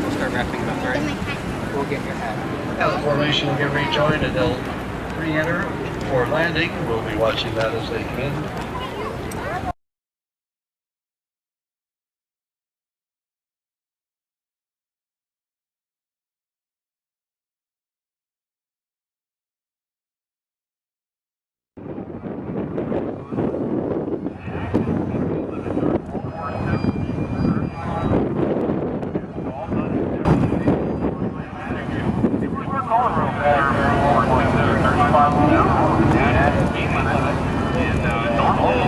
We'll start wrapping them up, right? We'll get your hat. Now the formation will get rejoined and they'll re-enter for landing. We'll be watching that as they come in. And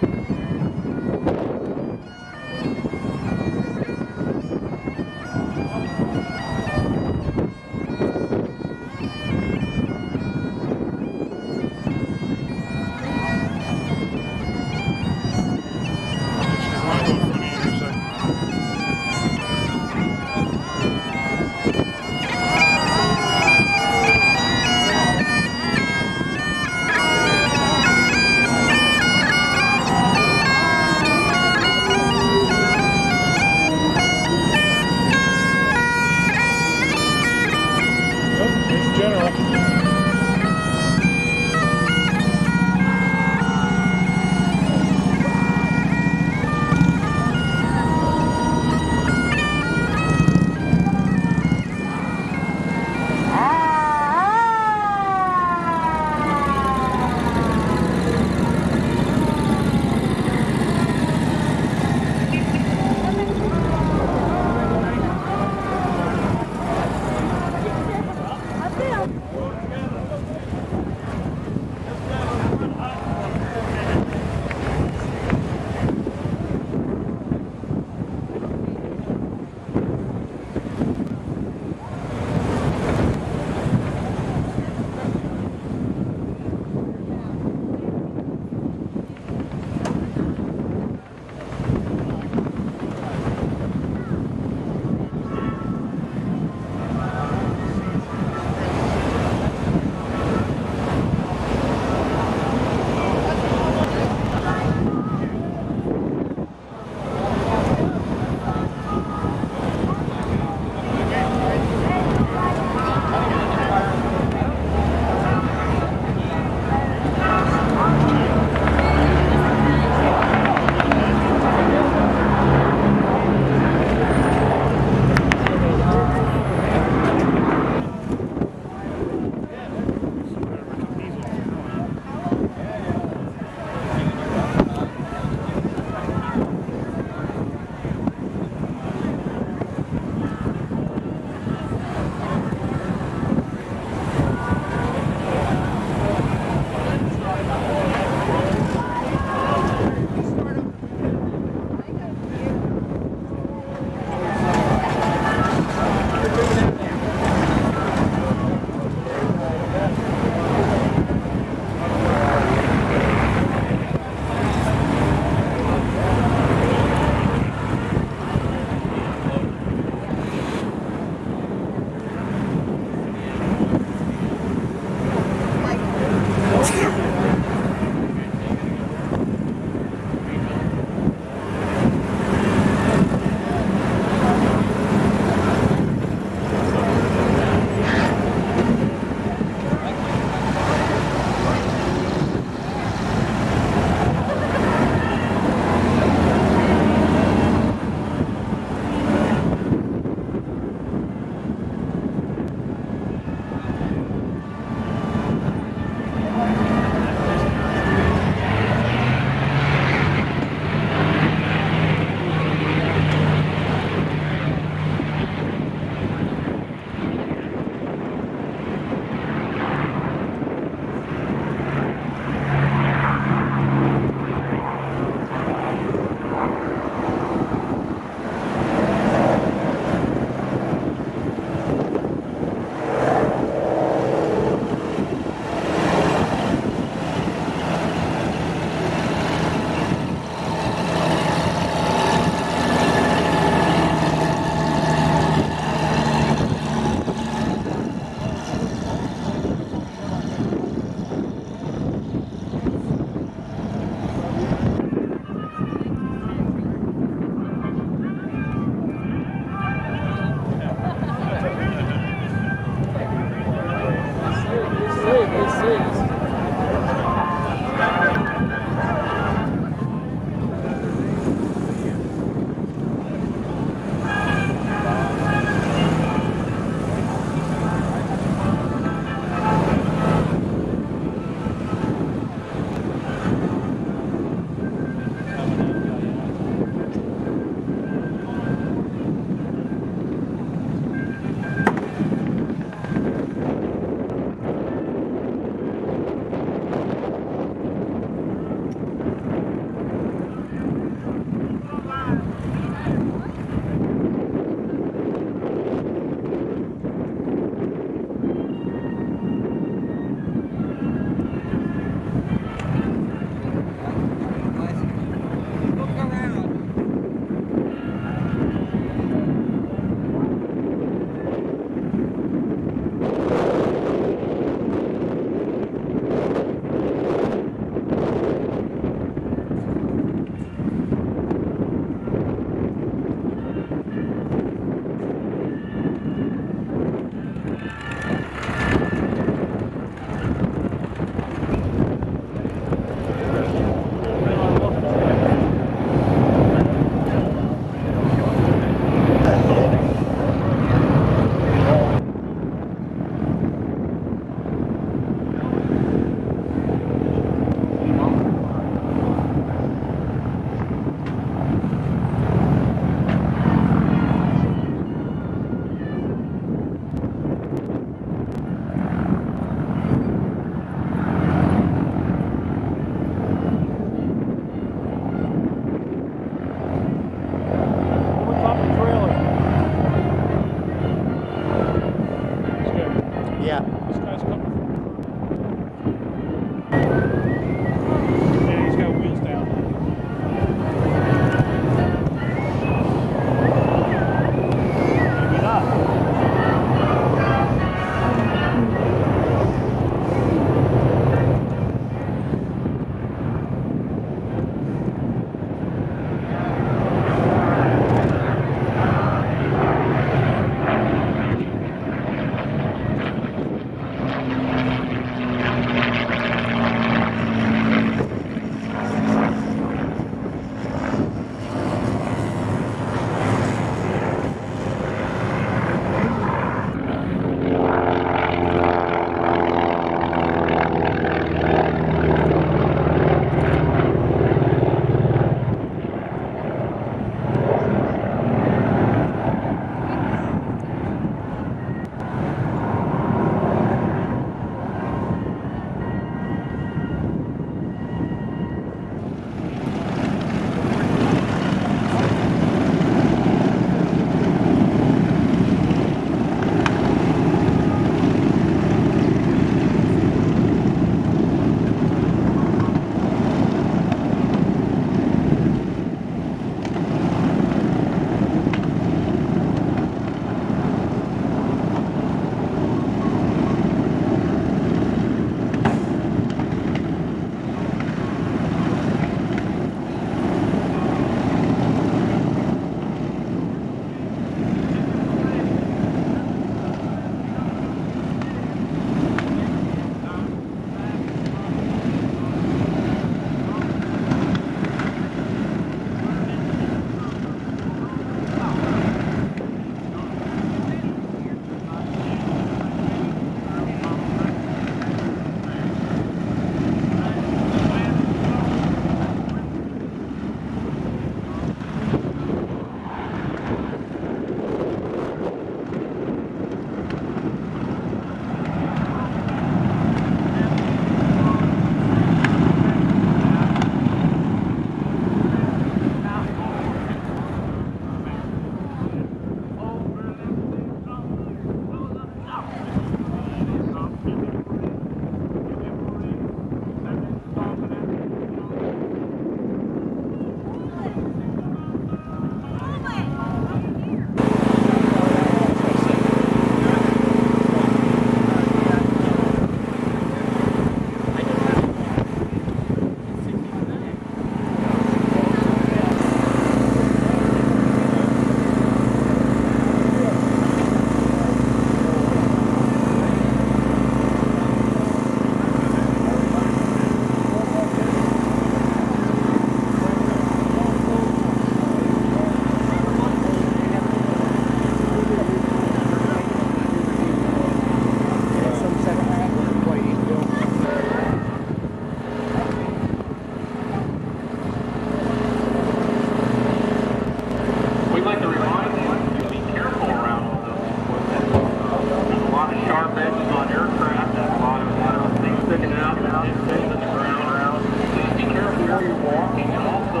you're walking, and also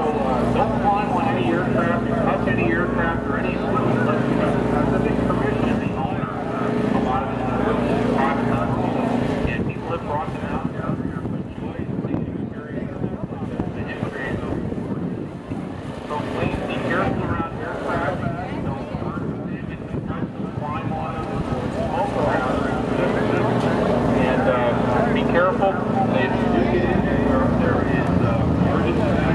don't climb on any aircraft, touch any aircraft or any equipment unless you have specific permission of the owner. A lot of private companies, and people have brought them out here to enjoy the experience and create those. So please be careful around aircraft. Don't hurt them if you touch them, climb on them, smoke around them. And be careful if you do get in there is emergency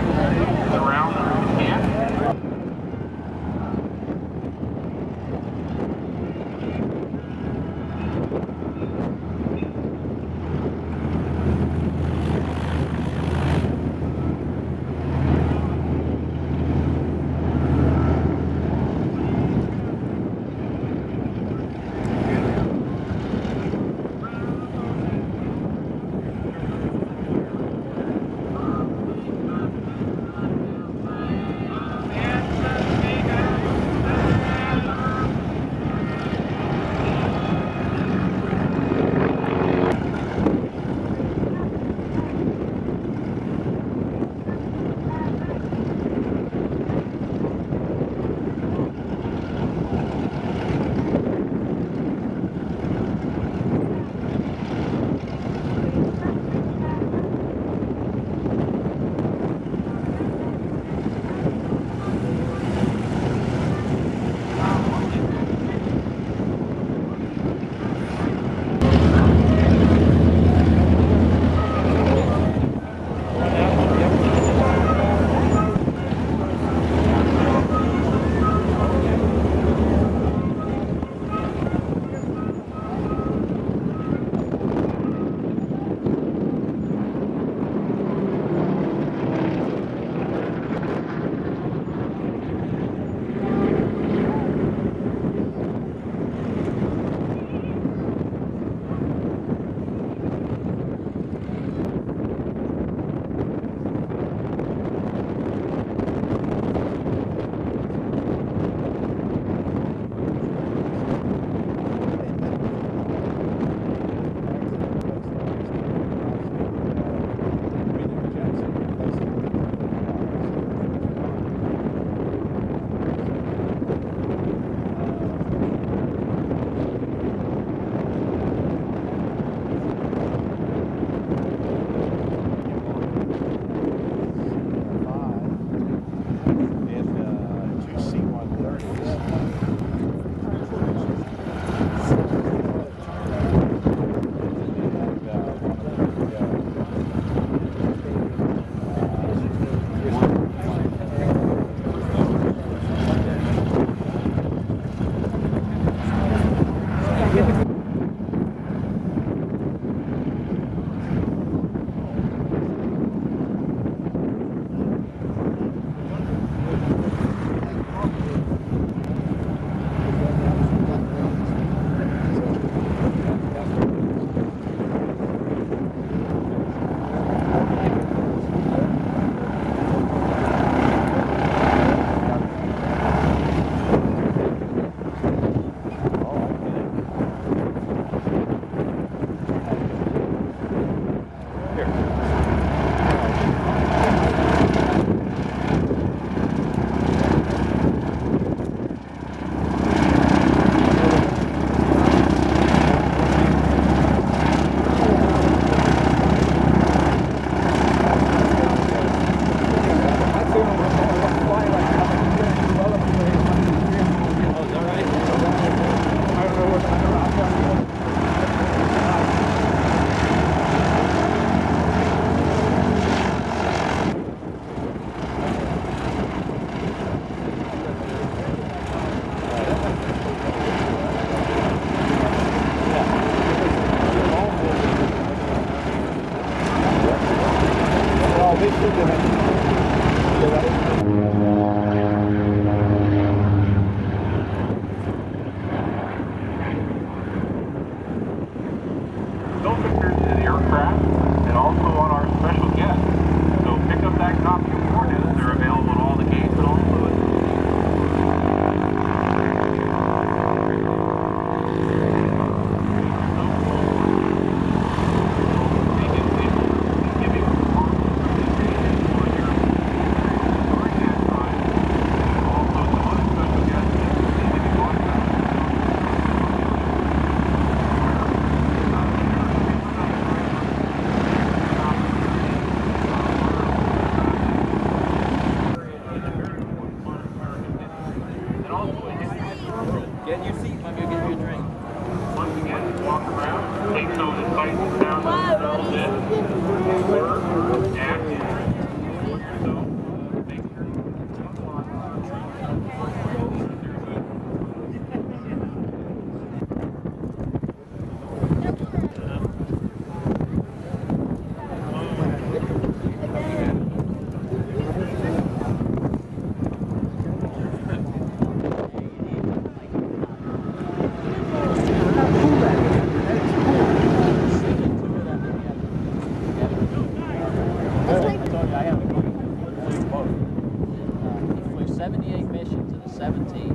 17,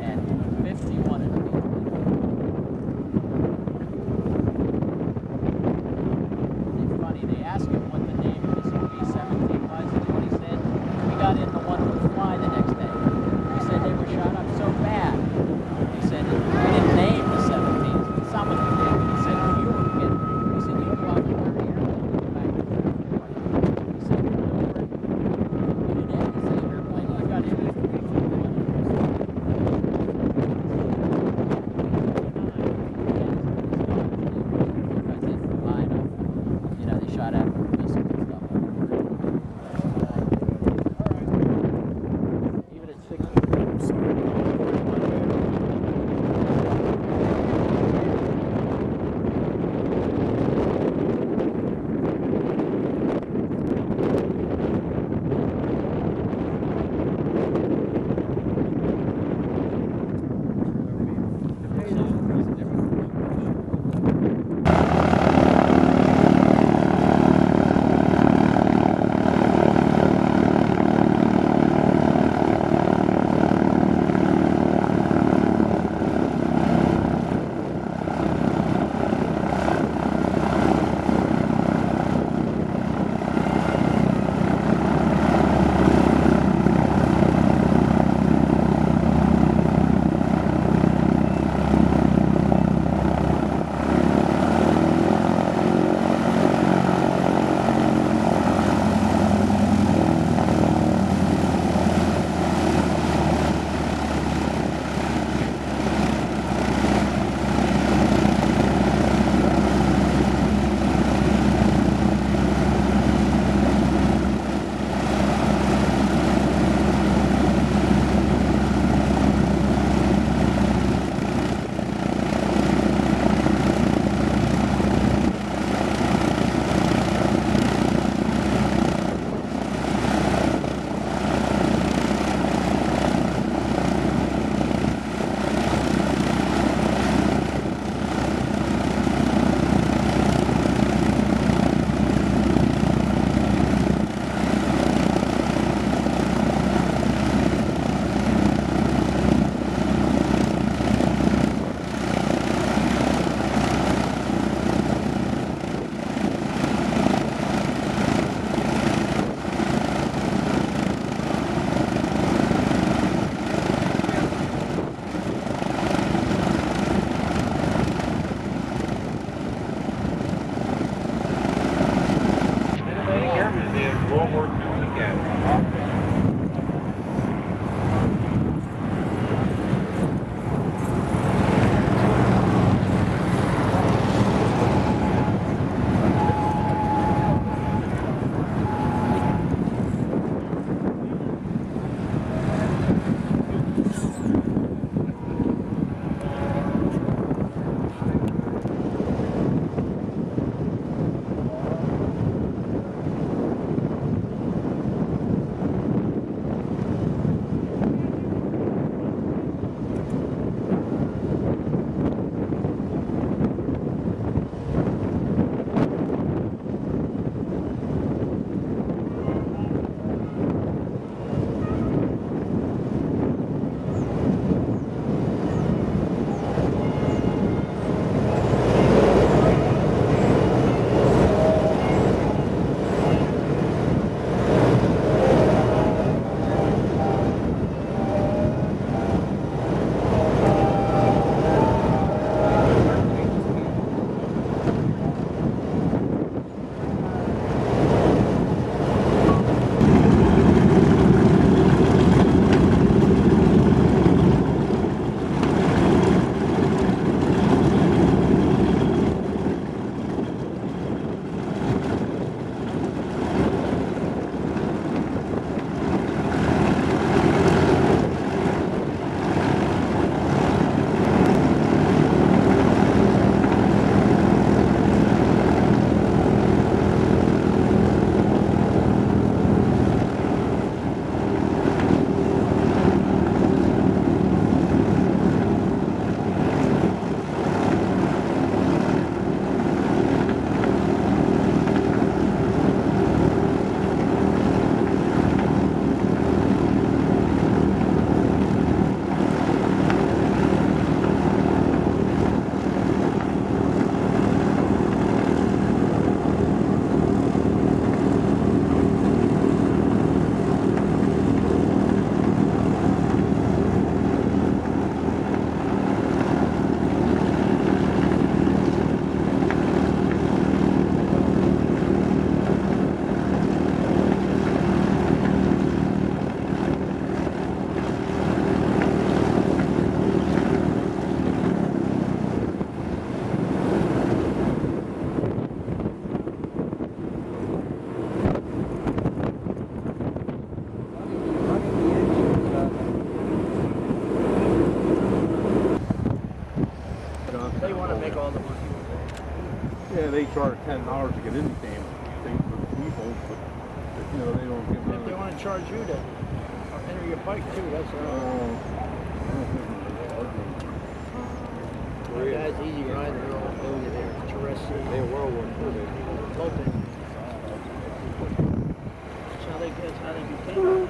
and 50 wanted to be. It's funny, they asked him what the name of this B-17 was, and what he said, we got in the one to fly the next day. He said they were shot up so bad. He said, we didn't name the 17s, but some of them did. He said, you were getting, he said, you go out to where the airplane to get back to the airport. He said, you didn't have the same airplane, you got in this shot at missiles and stuff. Even at 60. they charge $10 to get in the damn thing for the people, but you know they don't give them. If they want to charge you to enter your bike too, that's guys easy rider, they're all over there. Terrestrial. They were one too. That's how they get. That's how they became.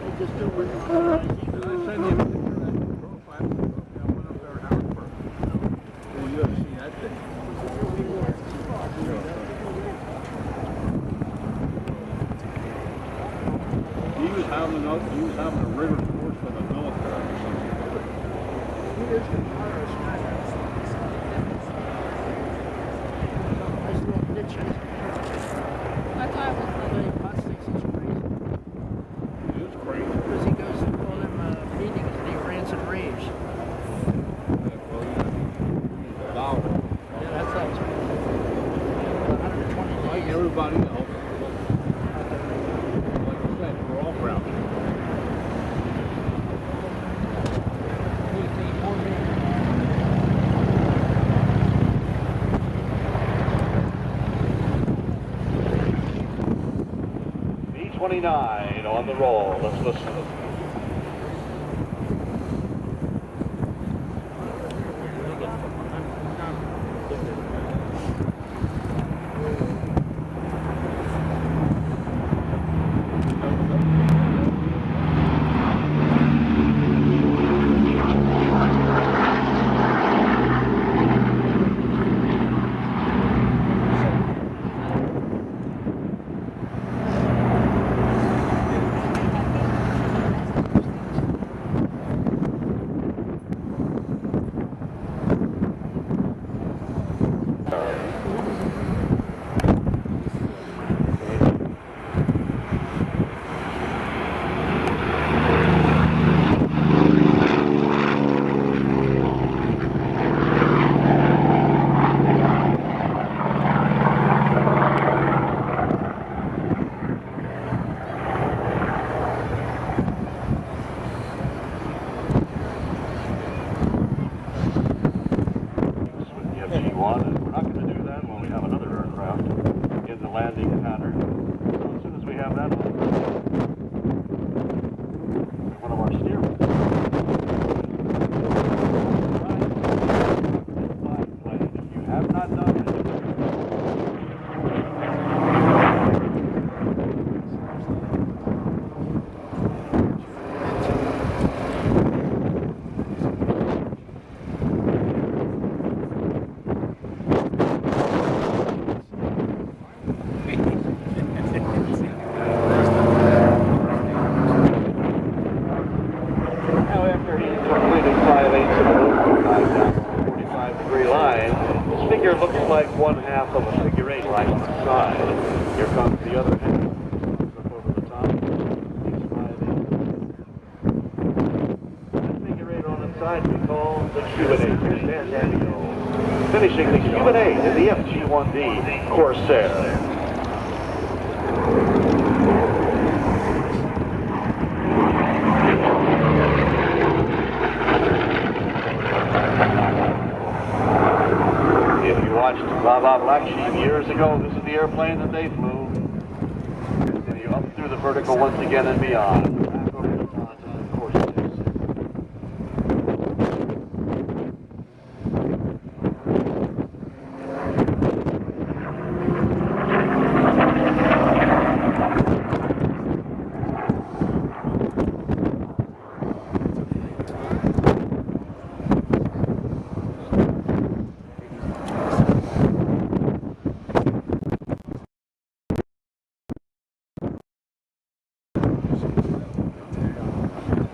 They just do what they I send you a picture of that profile. I went up there in Harrisburg. Well, you ever seen that thing? He was having a river course for the military or something. He is the Paris guy. Nice little niches. I thought it was the hot sticks. It's crazy. It is crazy. Because he goes to all them meetings and he rants and raves. Yeah, That's like 120 like days. everybody else. Like I said, we're all proud. B-29 on the roll. Let's listen. Finishing the Q&A in the FG-1D Corsair. If you watched Baba Black Sheep years ago, this is the airplane that they flew. Continue up through the vertical once again and beyond. Back over the top to the Corsair.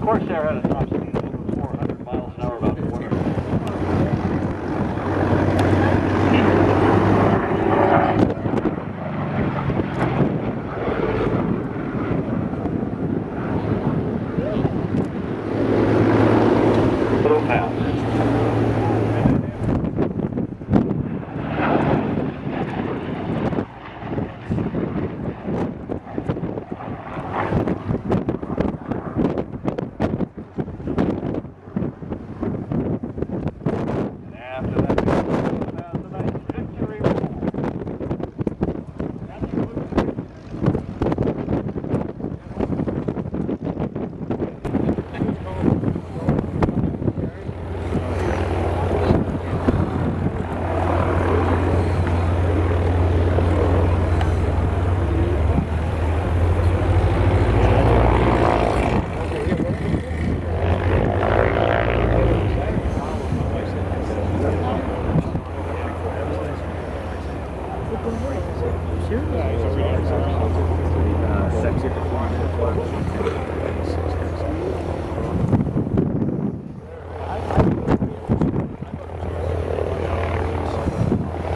Corsair had a top speed of 400 miles an hour about the water. Little pass.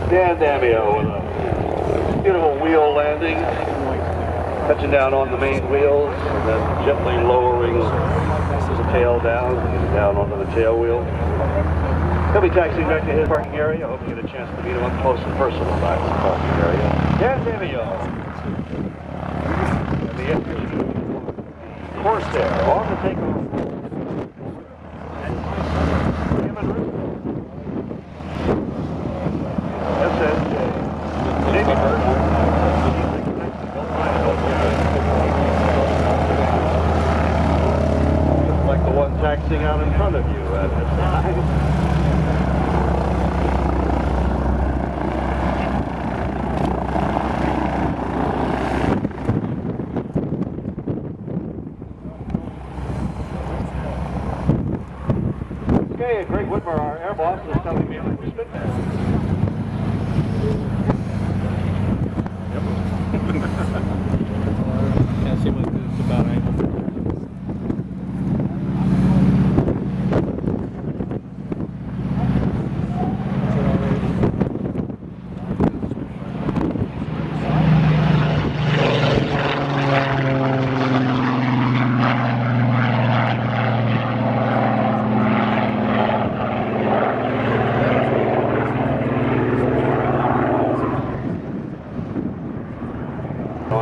Dan Damio with a beautiful wheel landing, touching down on the main wheels, and then gently lowering the tail down onto the tail wheel. He'll be taxiing back to his parking area. I hope you get a chance to meet him up close and personal back to the parking area. Dan Damio. And the course there, on the takeoff. Like the one taxiing out in front of you at this time. Okay, Greg Whitmer, our air boss, is telling me I'm Can't see what it's about angle.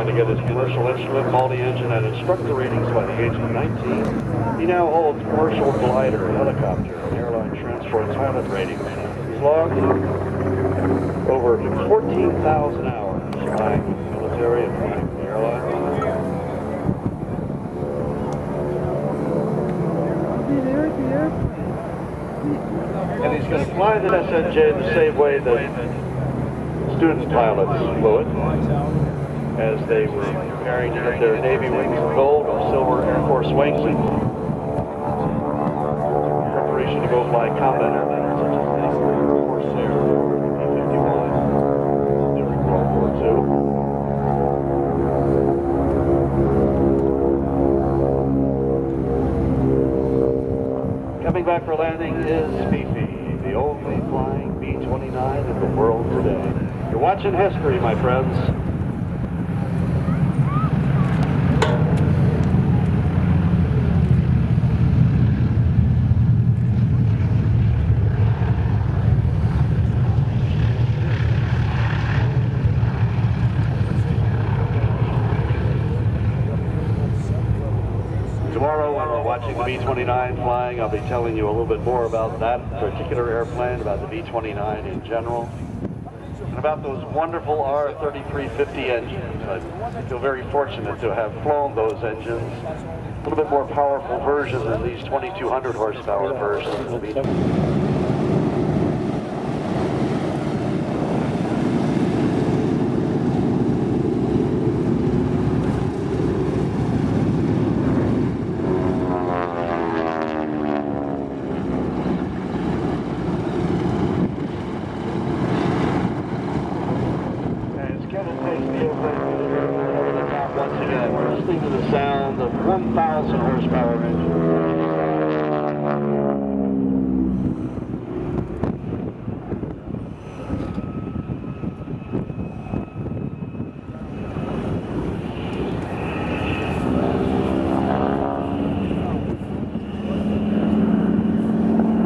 To get his commercial instrument, multi-engine, and instructor ratings by the age of 19. He now holds commercial glider, helicopter, and airline transport pilot ratings. He's logged over 14,000 hours flying with the military and flying with the airline. And he's going to fly the SNJ the same way that student pilots flew it, as they were preparing to get their Navy wings of gold or silver Air Force wings in preparation to go fly combat airliners such as the Corsair P-51 during World War II. Coming back for landing is Fifi, the only flying B-29 in the world today. You're watching history, my friends. Tomorrow, when we're watching the B-29 flying, I'll be telling you a little bit more about that particular airplane, about the B-29 in general, and about those wonderful R-3350 engines. I feel very fortunate to have flown those engines. A little bit more powerful version than these 2,200 horsepower versions. Once again, we're listening to the sound of 1,000 horsepower engine.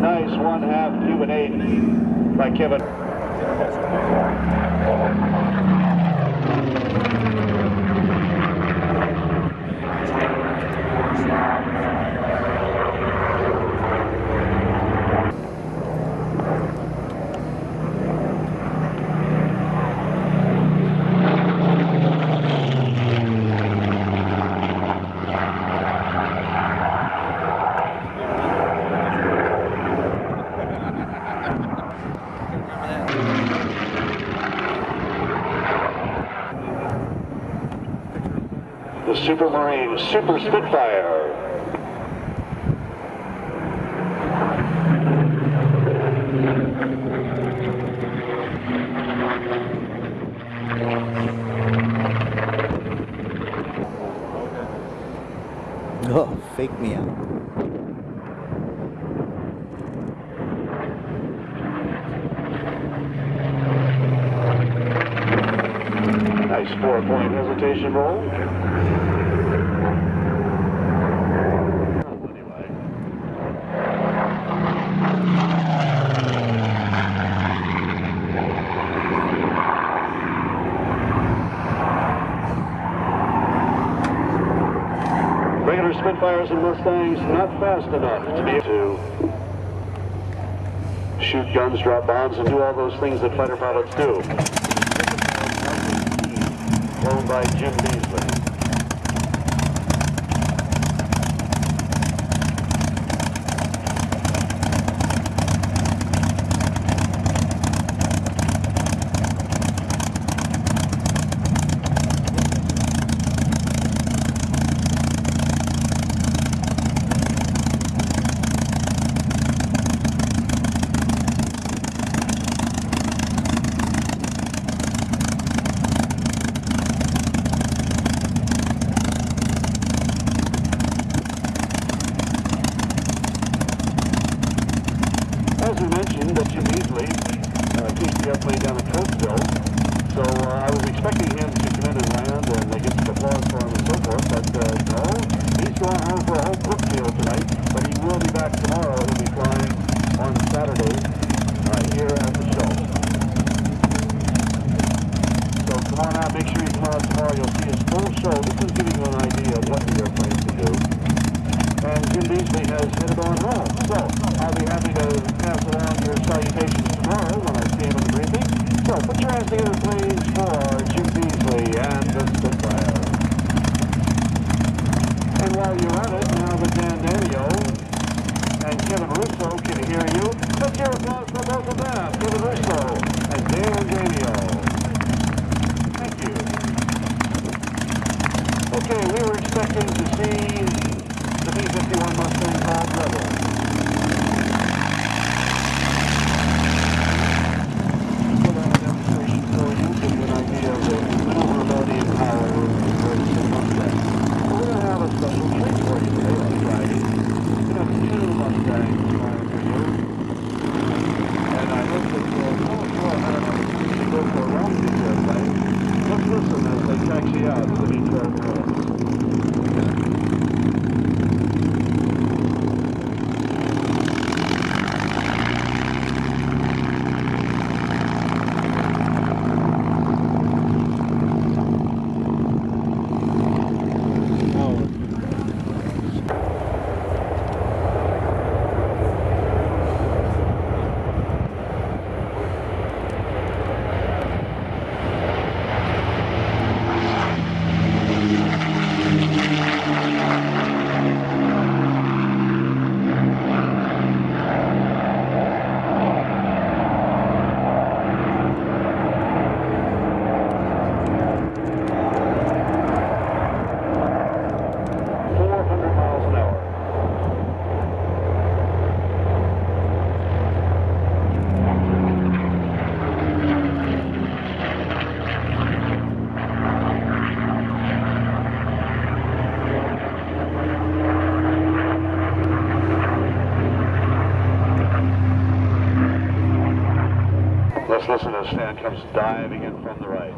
Nice 1/2 Cuban 8 by Kevin. The Supermarine Super Spitfire. Oh, fake me out. Nice 4-point hesitation roll. Regular Spitfires and Mustangs not fast enough to be able to shoot guns, drop bombs, and do all those things that fighter pilots do. Flown by Jim Beasley. As we mentioned, Jim Beasley keeps the airplane down at Costello, so I was expecting him to come in and land and get some applause for him and so forth, but no, he's going home for a whole Brookfield tonight, but he will be back tomorrow. He'll be flying on Saturday here at the show. So come on out, make sure you come out tomorrow. You'll see his full show. This is giving you an idea of what the airplane can do. And Jim Beasley has headed on home. So I'll be happy to pass along your salutations tomorrow when I see him in the briefing. So put your hands together, please, for Jim Beasley and the Spitfire. And while you're at it, now that Dan Danio and Kevin Russo can hear you, let's hear applause for both of them, Kevin Russo and Dan Danio. Thank you. Okay, we were expecting to see the B-51 Mustang called Rebel. So that demonstration for you gives you an idea of the maneuverability and power of the Mustang. We're going to have a special treat for you today on Friday. We have 2 Mustangs flying for you. And I hope that you'll go ahead and go for a round with your airplane. Let's listen as they taxi out to the B-12 road. Let's listen as Stan comes diving in from the right.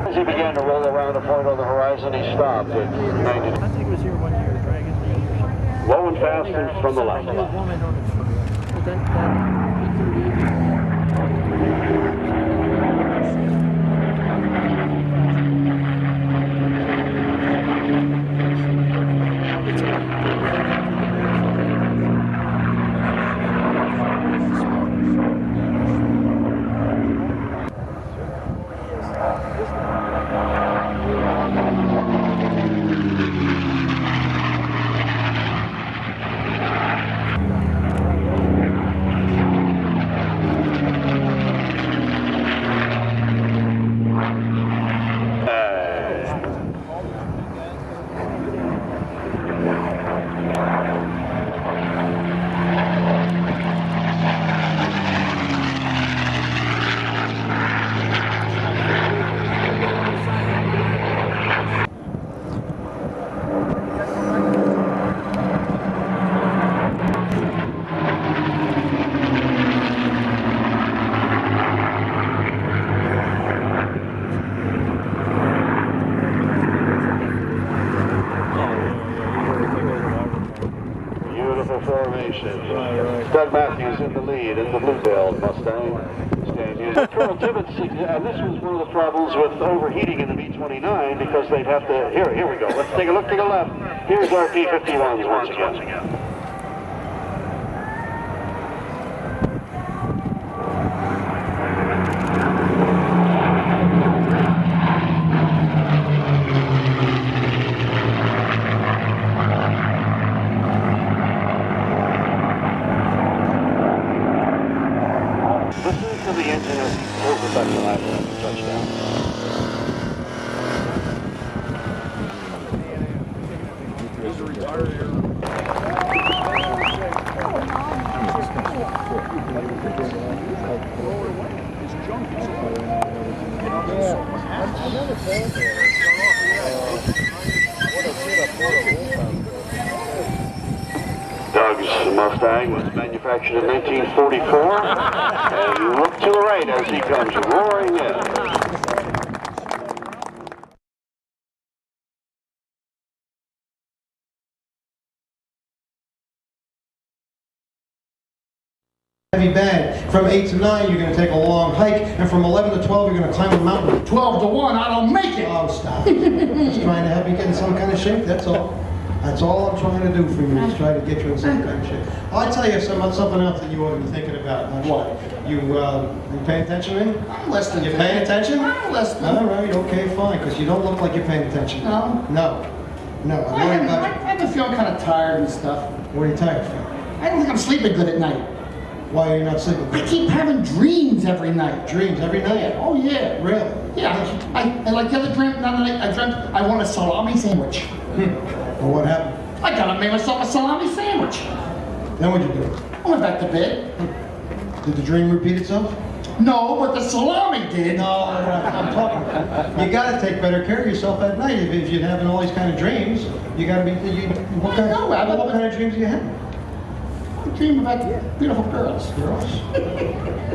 As he began to roll around a point on the horizon, he stopped at 90. I think it was here one year, Dragon. Low and fast and from the left. Woman on the front. But that racers. Doug Matthews in the lead in the blue-tailed Mustang. Colonel Tibbets, and this was one of the problems with overheating in the B-29 because they'd have to, here we go, let's take a look to the left. Here's our P-51s once again. Listen to the engine as he pulls the back line and touchdown. He's a retired air. Doug's Mustang was manufactured in 1944, and look to the right as he comes roaring in. Heavy bag. From 8 to 9, you're going to take a long hike, and from 11 to 12, you're going to climb a mountain. 12 to 1, I don't make it. Oh, stop. Just trying to have you get in some kind of shape, that's all. That's all I'm trying to do for you, is try to get you in some kind of shape. I'll tell you something else that you ought to be thinking about. What? You paying attention to me? I'm listening. You paying attention? I'm listening. All right, okay, fine, because you don't look like you're paying attention. No? No. No, I'm I worried about you. have been feeling kind of tired and stuff. What are you tired from? I don't think I'm sleeping good at night. Why are you not sleeping? I keep having dreams every night. Dreams every night? Oh, yeah. Really? Yeah, I like the other dream, the other night, I dreamt I want a salami sandwich. Well, what happened? I gotta make myself a salami sandwich. Then what'd you do? I went back to bed. Did the dream repeat itself? No, but the salami did. No, I'm talking. You got to take better care of yourself at night. If you're having all these kind of dreams, you got to be. What kind of dreams do you have? I dream about beautiful girls. Girls?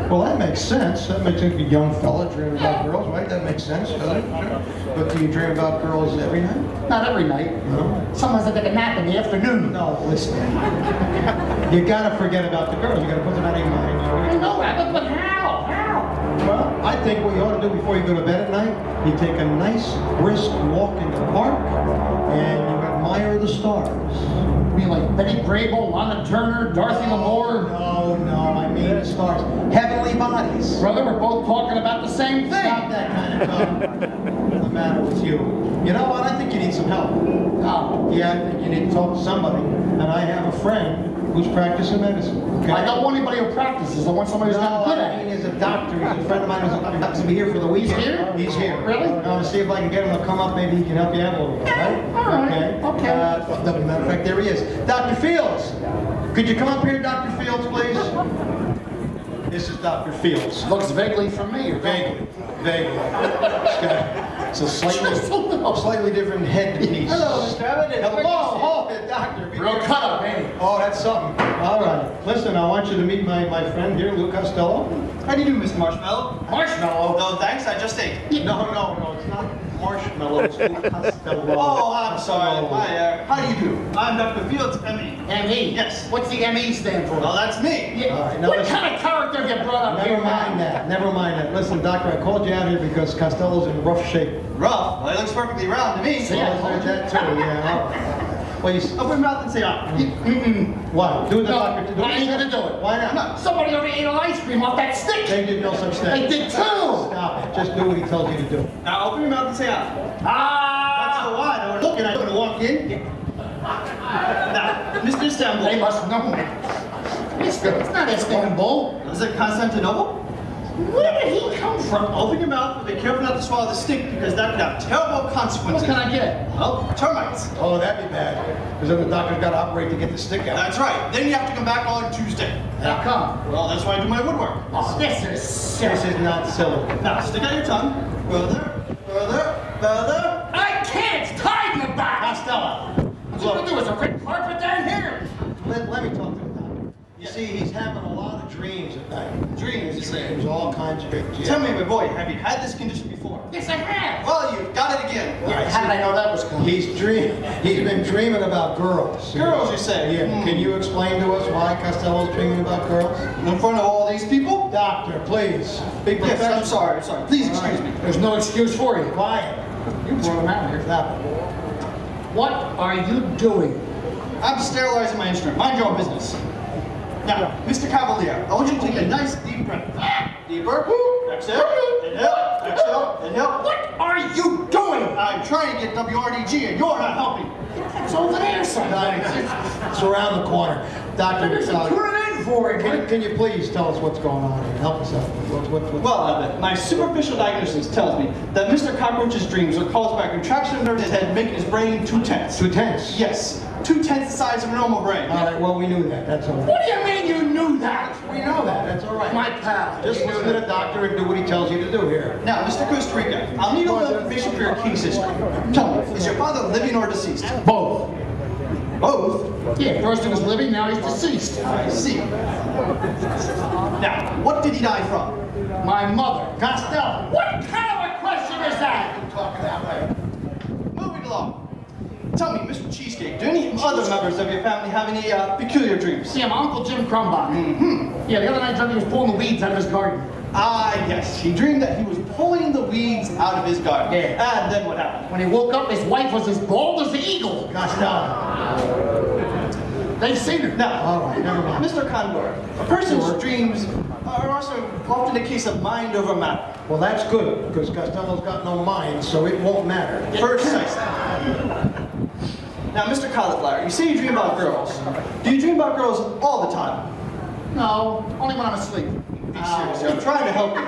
Well, that makes sense. That makes sense. A young fella dreaming about girls, right? That makes sense, doesn't it? Sure. But do you dream about girls every night? Not every night. No. Sometimes I take a nap in the afternoon. No, listen. You got to forget about the girls. You got to put them out of your mind. I know, Abbott, but how? How? Well, I think what you ought to do before you go to bed at night, you take a nice, brisk walk in the park, and you admire the stars. You mean like Betty Grable, Lana Turner, Dorothy Lamour? No, I mean the stars. Heavenly bodies. Brother, we're both talking about the same thing. Stop that kind of talk. What's the matter with you? You know what? I think you need some help. Oh. Yeah, I think you need to talk to somebody. And I have a friend who's practicing medicine. Okay? I don't want anybody who practices. I want somebody who's not good at it. He's a doctor. He's a friend of mine who happens to be here for the weekend. He's here? He's here. Really? I want to see if I can get him to come up. Maybe he can help you out a little bit, right? All right. Okay. Matter of fact, there he is. Dr. Fields. Could you come up here, Dr. Fields, please? This is Dr. Fields. Looks vaguely familiar. Vaguely. It's a slightly different headpiece. Hello, Mr. Abbott. Hello, doctor. Real cut up, ain't he? Oh, that's something. All right. Listen, I want you to meet my friend here, Lou Costello. How do you do, Mr. Marshmallow? Marshmallow. No, thanks, I just ate. No, it's not marshmallow. It's Lou Costello. Oh, I'm sorry. Hi, how do you do? I'm Dr. Fields, ME. M.E.? Yes. What's the M.E. stand for? Well, that's me. Yeah. All right, now What listen. kind of character have you brought up here? Never mind that. Never mind that. Listen, doctor, I called you out here because Costello's in rough shape. Rough? Well, he looks perfectly round to me. See, I Well, told that you. too, yeah. Well, you. Open your mouth and say, Why? Do the No, doctor. I ain't gonna do it. Why not? No. Somebody already ate an ice cream off that stick. They did no such thing. They did too. Stop it. Just do what he tells you to do. Now, open your mouth and say, That's the Ah! one. Look, and I'm going to walk in. Now, Mr. Istanbul. They must know me. It's not Istanbul. Is it Constantinople? Where did he come from? Open your mouth, but be careful not to swallow the stick because that could have terrible What consequences. can I get? Well, termites. Oh, that'd be bad. Because then the doctor's got to operate to get the stick out. That's right. Then you have to come back on Tuesday. How come? Well, that's why I do my woodwork. Oh, this is sick. This is not silly. Now, stick out your tongue. Further, further, further. I can't. It's tied in the back. Costello. What you gonna do? Is a red carpet down here? Let me talk to the doctor. You see, he's having a lot of dreams at night. Dreams, you say. Dreams, all kinds of dreams. Yeah. Tell me, my boy, have you had this condition before? Yes, I have. Well, you've got it again. Yeah, how did I know that was coming? He's been dreaming about girls. Girls, you say? Yeah. Can you explain to us why Costello's dreaming about girls? In front of all these people? Doctor, please. Big Yes, professor. I'm sorry. Please excuse me. There's no excuse for you. Quiet. You brought him out here. Stop it. What are you doing? I'm sterilizing my instrument. Mind your own business. Now, Mr. Cavalier, I want you to take a nice deep breath. Deeper. Exhale. Inhale. Exhale. Inhale. What are you doing? I'm trying to get WRDG and you're not helping. It's over there, son. It's around the corner. Doctor, Turn it in for it. can you please tell us what's going on here? Help us out. What's Well, Abbott, my superficial diagnosis tells me that Mr. Cockroach's dreams are caused by a contraction of his head, making his brain too tense. too tense? Yes, 2/10 the size of a normal brain. All right, well, we knew that. That's all right. What do you mean you knew that? We know that. That's all right. My pal. Just listen to the doctor and do what he tells you to do here. Now, Mr. Costa Rica, I'll need a little information for your case history. Tell me, is your father living or deceased? Both. Both? Yeah, first he was living, now he's deceased. I see. Now, what did he die from? My mother. Costello. What kind of a question is that? Talk that way. Moving along. Tell me, Mr. Cheesecake, do any other members of your family have any peculiar dreams? Yeah, my Uncle Jim Crumbach. Yeah, the other night he was pulling the weeds out of his garden. Ah, yes. He dreamed that he was pulling the weeds out of his garden. Yeah. And then what happened? When he woke up, his wife was as bald as the eagle. Costello. They've seen her. Now, All right, never mind. Mr. Condor, a person's dreams are also often a case of mind over matter. Well, that's good, because Costello's got no mind, so it won't matter. Precisely. Now, Mr. Cauliflower, you say you dream about girls. Do you dream about girls all the time? No, only when I'm asleep. Be serious. I'm trying to help you.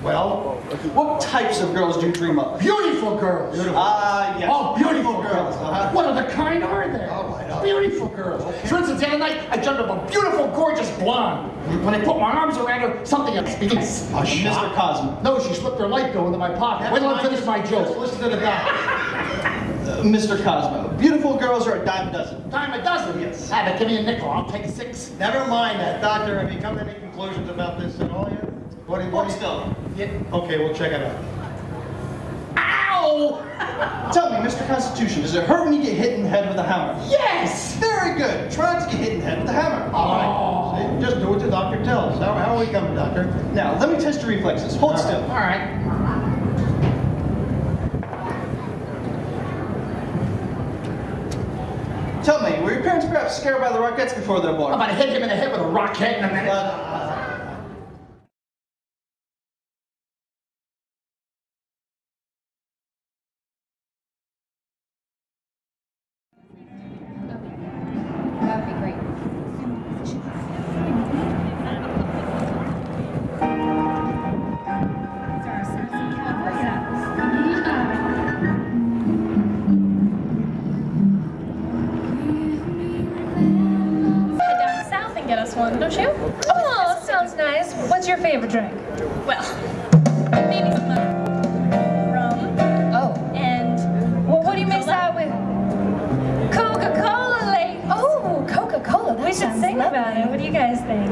Well, What types of girls do you dream of? Beautiful girls. Ah, yes. Oh, beautiful girls. Uh-huh. What other kind are there? All right. Beautiful girls. For instance, the other night, I dreamt of a beautiful, gorgeous blonde. When I put my arms around her, something else begins. Mr. Cosmo. No, she slipped her light bill into my pocket. Wait till I finish my Just joke. listen to the doctor. Mr. Cosmo, beautiful girls are a dime a dozen. Dime a dozen. Yes. Abbott, give me a nickel. I'll take 6. Never mind that. Doctor, have you come to any conclusions about this at all yet? What do you Still. Okay, we'll check it out. Ow! Tell me, Mr. Constitution, does it hurt when you get hit in the head with a hammer? Yes! Very good. Try not to get hit in the head with a hammer. All right. See, just do what the doctor tells. How are we coming, doctor? Now, let me test your reflexes. Hold still. All right. Tell me, were your parents perhaps scared by the Rockettes before they were born? I'm about to hit him in the head with a rocket in a minute. That would be great. Head down south and get us one, don't you? Oh, sounds nice. What's your favorite drink? Well, maybe some rum Oh. and Well, what do you mix that with? Coca-Cola, ladies. Oh, Coca-Cola. That we should sounds sing lovely. about it. What do you guys think?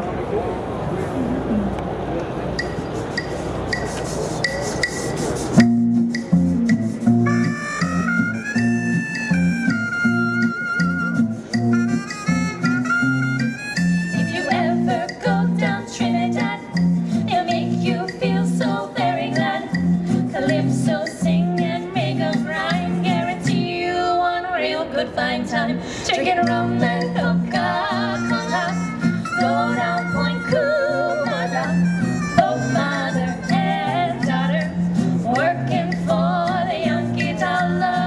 If you ever go down Trinidad, it'll make you feel so very glad. Calypso, sing and make a rhyme. Guarantee you one real good fine time. Drinking rum and Coca-Cola. Go down Point Cumara. Both mother and daughter working for the Yankee dollars.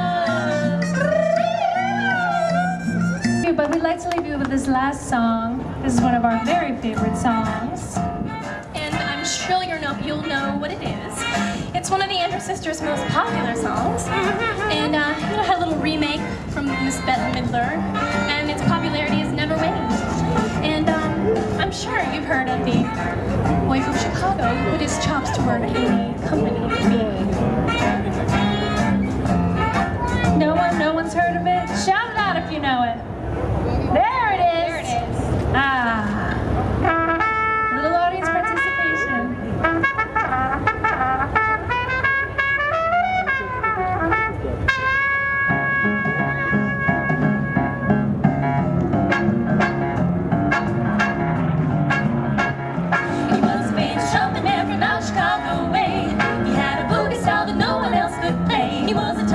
But we'd like to leave you with this last song. This is one of our very favorite songs. And I'm sure you'll know what it is. It's one of the Andrews Sisters' most popular songs. And it had a little remake from Miss Bette Midler. And its popularity has never waned. And I'm sure you've heard of the boy from Chicago who put his chops to work in the company with me. No one's heard of it? Shout it out if you know it. There it is. There it is. Ah. Little audience participation.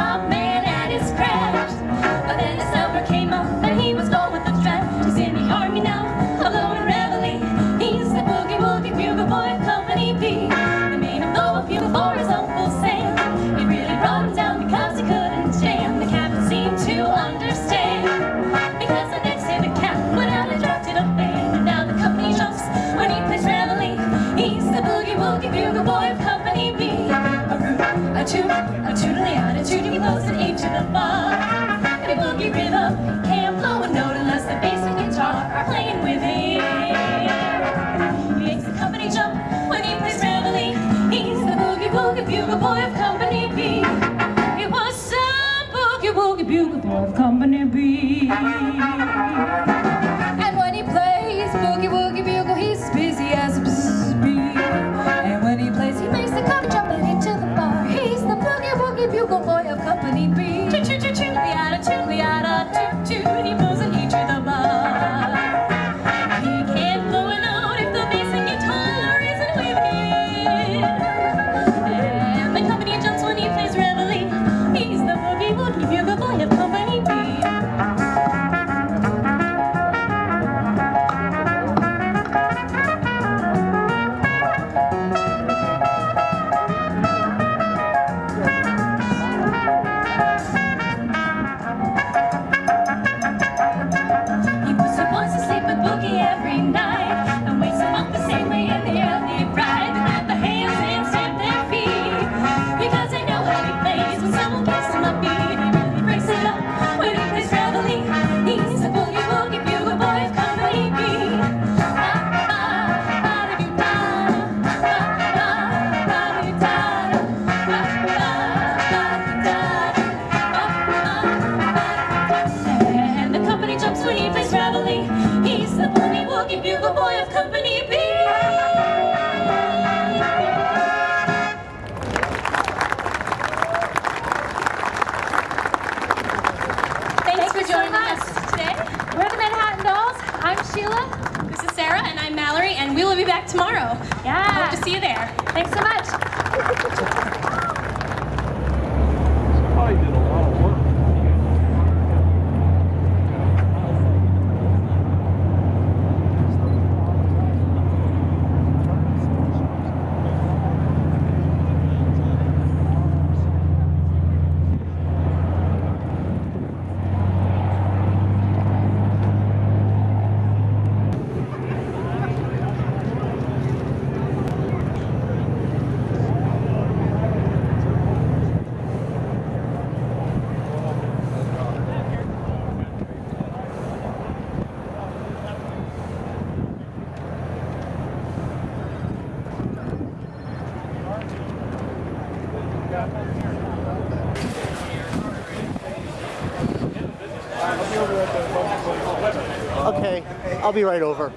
top man at his craft. But then the summer came up and he was gone with the draft. He's in the army now, alone in reveille. He's the boogie woogie bugle boy of Company B. They made him go a bugle for his Uncle Sam. He really brought him down because he couldn't jam. The captain seemed to understand, because the next day the captain went out and drafted a band. And now the company jumps when he plays reveille. He's the boogie woogie bugle boy of Company B. A root, a toot, a tootly-odd, a tooty blows an A to the bar. And a boogie rhythm can't blow a note unless the bass and guitar are playing with him. He makes the company jump when he plays reveille. He's the boogie woogie bugle boy of Company B. It was some boogie woogie bugle boy of Company B. And when he plays boogie woogie bugle, he's as busy as a bee. And when he plays, he makes the company jump and into the bar. He's the boogie woogie bugle boy of Company B. Toot toot toot toot, liada toot liada toot toot. He blows an E to the bar. He can't blow a note if the bass and guitar isn't with him. And the company jumps when he plays reveille. He's the boogie woogie bugle boy of Company B. He puts the boys to sleep with boogie every night and wakes them up the same way in the early ride. They clap their hands and stamp their feet because they know how he plays. When someone gives him a beat, he really breaks it up when he plays reveille. He's the boogie woogie bugle boy of Company B. And the company jumps when he plays reveille. He's the boogie woogie bugle boy of Company B. Thanks for joining us today. We're the Manhattan Dolls. I'm Sheila. This is Sarah, and I'm Mallory, and we will be back tomorrow. Yeah. Hope to see you there. Thanks so much. I did a lot of work. Okay, I'll be right over.